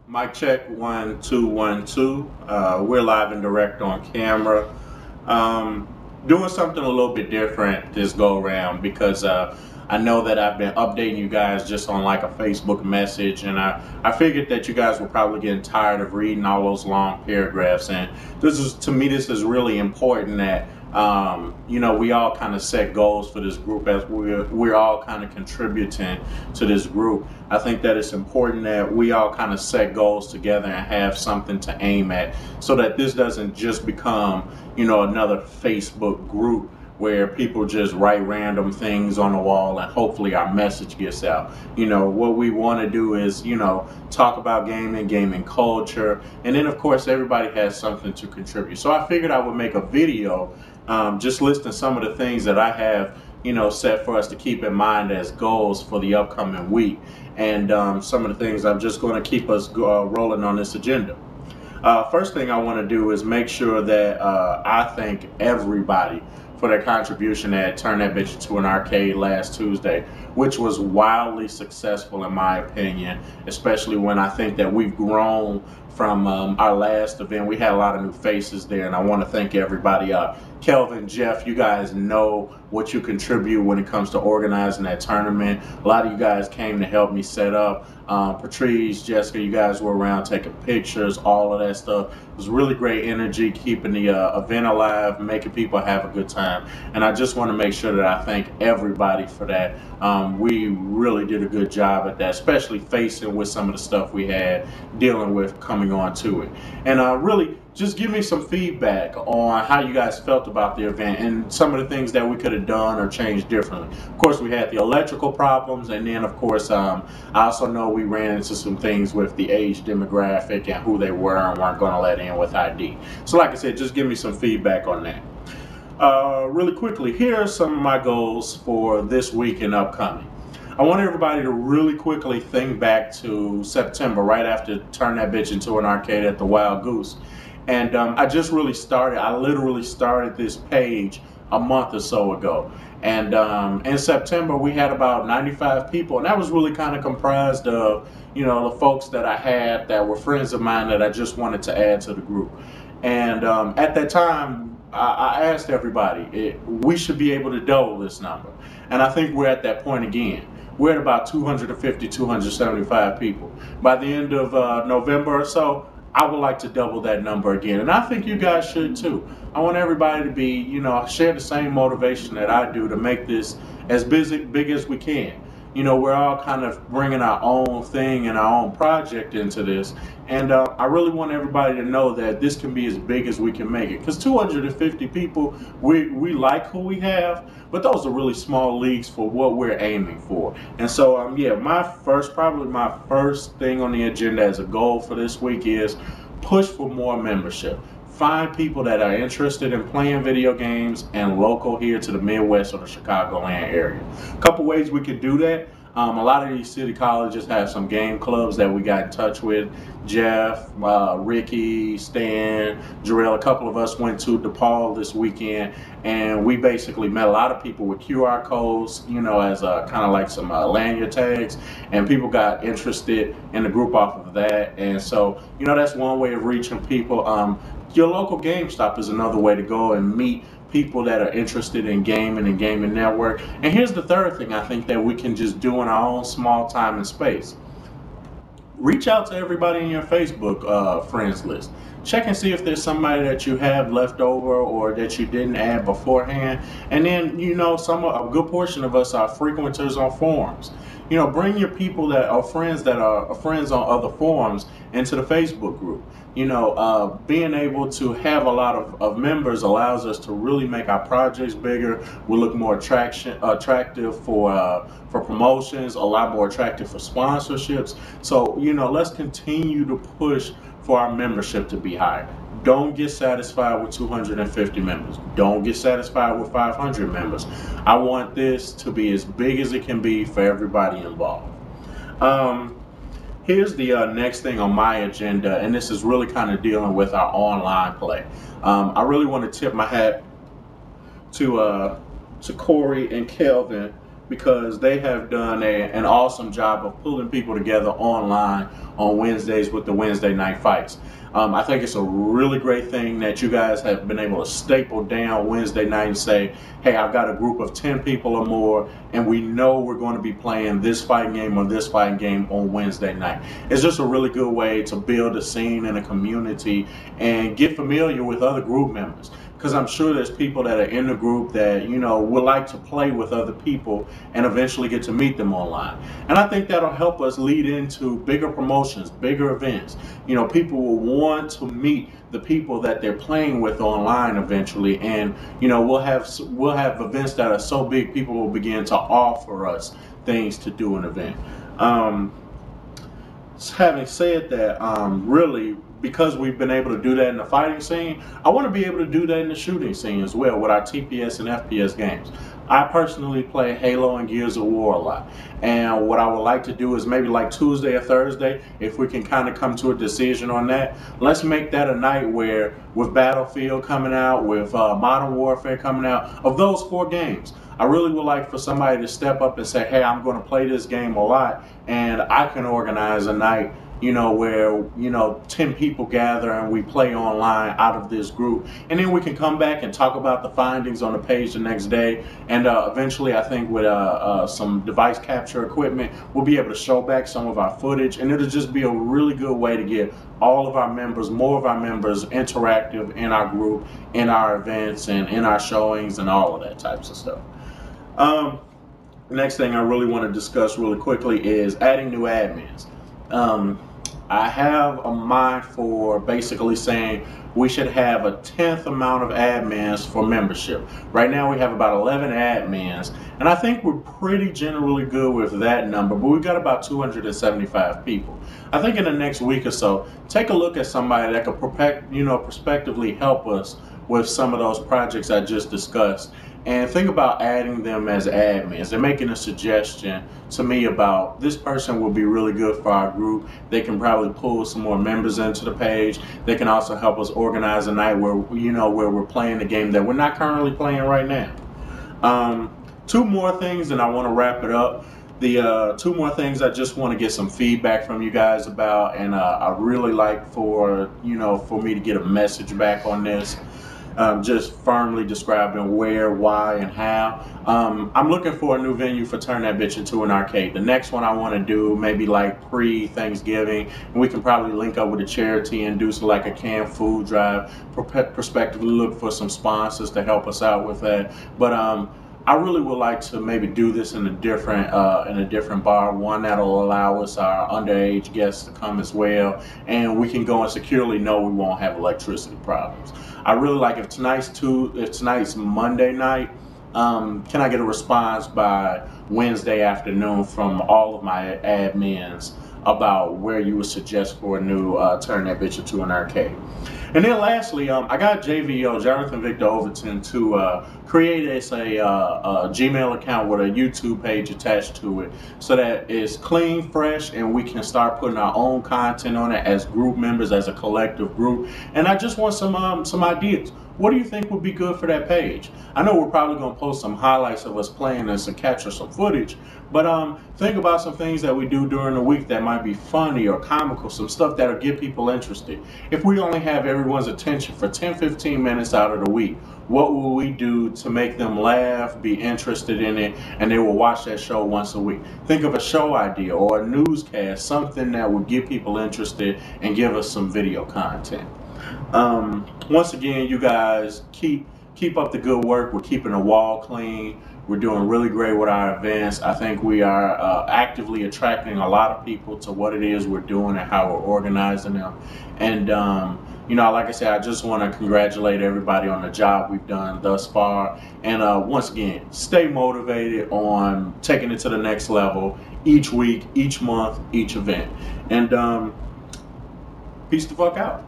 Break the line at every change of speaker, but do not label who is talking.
Mic check 1 2 1 2. We're live and direct on camera. Um, Doing something a little bit different this go around because I know that I've been updating you guys just on like a Facebook message, and I figured that you guys were probably getting tired of reading all those long paragraphs. And this is, to me, this is really important that we all kind of set goals for this group as we're all kind of contributing to this group. I think that it's important that we all kind of set goals together and have something to aim at, so that this doesn't just become, another Facebook group where people just write random things on the wall and hopefully our message gets out. What we want to do is, talk about gaming culture, and then of course everybody has something to contribute. So I figured I would make a video just listing some of the things that I have, set for us to keep in mind as goals for the upcoming week, and some of the things I'm just going to keep us rolling on this agenda. First thing I want to do is make sure that I thank everybody for their contribution at Turn That Bitch Into an Arcade last Tuesday, which was wildly successful in my opinion, especially when I think that we've grown from our last event. We had a lot of new faces there, and I want to thank everybody. Kelvin, Jeff, you guys know what you contribute when it comes to organizing that tournament. A lot of you guys came to help me set up. Patrice, Jessica, you guys were around taking pictures, all of that stuff. It was really great energy, keeping the event alive, making people have a good time. And I just want to make sure that I thank everybody for that. We really did a good job at that, especially facing with some of the stuff we had dealing with coming on to it. And really, just give me some feedback on how you guys felt about the event and some of the things that we could have done or changed differently. Of course, we had the electrical problems, and then of course I also know we ran into some things with the age demographic and who they were and weren't going to let in with ID. So like I said, just give me some feedback on that. Really quickly, here are some of my goals for this week and upcoming. I want everybody to really quickly think back to September, right after Turn That Bitch Into an Arcade at the Wild Goose. And I literally started this page a month or so ago. And in September, we had about 95 people. And that was really kind of comprised of, the folks that I had that were friends of mine that I just wanted to add to the group. And at that time, I asked everybody, we should be able to double this number. And I think we're at that point again. We're at about 250, 275 people. By the end of November or so, I would like to double that number again, and I think you guys should too. I want everybody to be, share the same motivation that I do to make this as big as we can. We're all kind of bringing our own thing and our own project into this, and I really want everybody to know that this can be as big as we can make it. Because 250 people, we like who we have, but those are really small leagues for what we're aiming for. And so, yeah, probably my first thing on the agenda as a goal for this week is push for more membership. Find people that are interested in playing video games and local here to the Midwest or the Chicagoland area. A couple ways we could do that. A lot of these city colleges have some game clubs that we got in touch with. Jeff, Ricky, Stan, Jarrell, a couple of us went to DePaul this weekend, and we basically met a lot of people with QR codes, as kind of like some lanyard tags, and people got interested in the group off of that. And so, that's one way of reaching people. Your local GameStop is another way to go and meet people that are interested in gaming and gaming network. And here's the third thing I think that we can just do in our own small time and space. Reach out to everybody in your Facebook friends list. Check and see if there's somebody that you have left over or that you didn't add beforehand. And then, a good portion of us are frequenters on forums. Bring your people that are friends on other forums into the Facebook group. Being able to have a lot of members allows us to really make our projects bigger. We look more attractive for promotions, a lot more attractive for sponsorships. So, let's continue to push for our membership to be higher. Don't get satisfied with 250 members. Don't get satisfied with 500 members. I want this to be as big as it can be for everybody involved. Here's the next thing on my agenda, and this is really kind of dealing with our online play. I really want to tip my hat to Corey and Kelvin because they have done an awesome job of pulling people together online on Wednesdays with the Wednesday night fights. I think it's a really great thing that you guys have been able to staple down Wednesday night and say, hey, I've got a group of 10 people or more, and we know we're going to be playing this fighting game or this fighting game on Wednesday night. It's just a really good way to build a scene and a community and get familiar with other group members. Because I'm sure there's people that are in the group that, you know, would like to play with other people and eventually get to meet them online. And I think that'll help us lead into bigger promotions, bigger events. You know, people will want to meet the people that they're playing with online eventually. And, you know, we'll have events that are so big, people will begin to offer us things to do an event. Having said that, really, because we've been able to do that in the fighting scene, I want to be able to do that in the shooting scene as well with our TPS and FPS games. I personally play Halo and Gears of War a lot, and what I would like to do is maybe like Tuesday or Thursday, if we can kind of come to a decision on that, let's make that a night where, with Battlefield coming out, with Modern Warfare coming out, of those 4 games, I really would like for somebody to step up and say, hey, I'm going to play this game a lot, and I can organize a night, you know, where, you know, 10 people gather and we play online out of this group. And then we can come back and talk about the findings on the page the next day. And eventually, I think with some device capture equipment, we'll be able to show back some of our footage. And it'll just be a really good way to get all of our members, more of our members, interactive in our group, in our events, and in our showings, and all of that types of stuff. Next thing I really want to discuss really quickly is adding new admins. I have a mind for basically saying we should have a 10th amount of admins for membership. Right now we have about 11 admins, and I think we're pretty generally good with that number, but we've got about 275 people. I think in the next week or so, take a look at somebody that could prospectively help us with some of those projects I just discussed, and think about adding them as admins and making a suggestion to me about this person will be really good for our group. They can probably pull some more members into the page. They can also help us organize a night where, you know, where we're playing the game that we're not currently playing right now. 2 more things and I want to wrap it up. The 2 more things I just want to get some feedback from you guys about, and I really like for me to get a message back on this. Just firmly describing where, why, and how. I'm looking for a new venue for Turn That Bitch Into an Arcade. The next one I want to do maybe like pre-Thanksgiving, and we can probably link up with a charity and do some, like a canned food drive. Prospectively look for some sponsors to help us out with that. But I really would like to maybe do this in a different bar, one that'll allow us, our underage guests, to come as well, and we can go and securely know we won't have electricity problems. I really like if tonight's Monday night, can I get a response by Wednesday afternoon from all of my admins about where you would suggest for a new Turn That Bitch Into an Arcade. And then lastly, I got JVO, Jonathan Victor Overton, to create a Gmail account with a YouTube page attached to it, so that it's clean, fresh, and we can start putting our own content on it as group members, as a collective group. And I just want some ideas. What do you think would be good for that page? I know we're probably going to post some highlights of us playing this and capture some footage, but think about some things that we do during the week that might be funny or comical, some stuff that'll get people interested. If we only have everyone's attention for 10-15 minutes out of the week, what will we do to make them laugh, be interested in it, and they will watch that show once a week? Think of a show idea or a newscast, something that would get people interested and give us some video content. Once again, you guys keep up the good work. We're keeping the wall clean. We're doing really great with our events. I think we are actively attracting a lot of people to what it is we're doing and how we're organizing them. And like I said, I just want to congratulate everybody on the job we've done thus far. And once again, stay motivated on taking it to the next level each week, each month, each event. And peace the fuck out.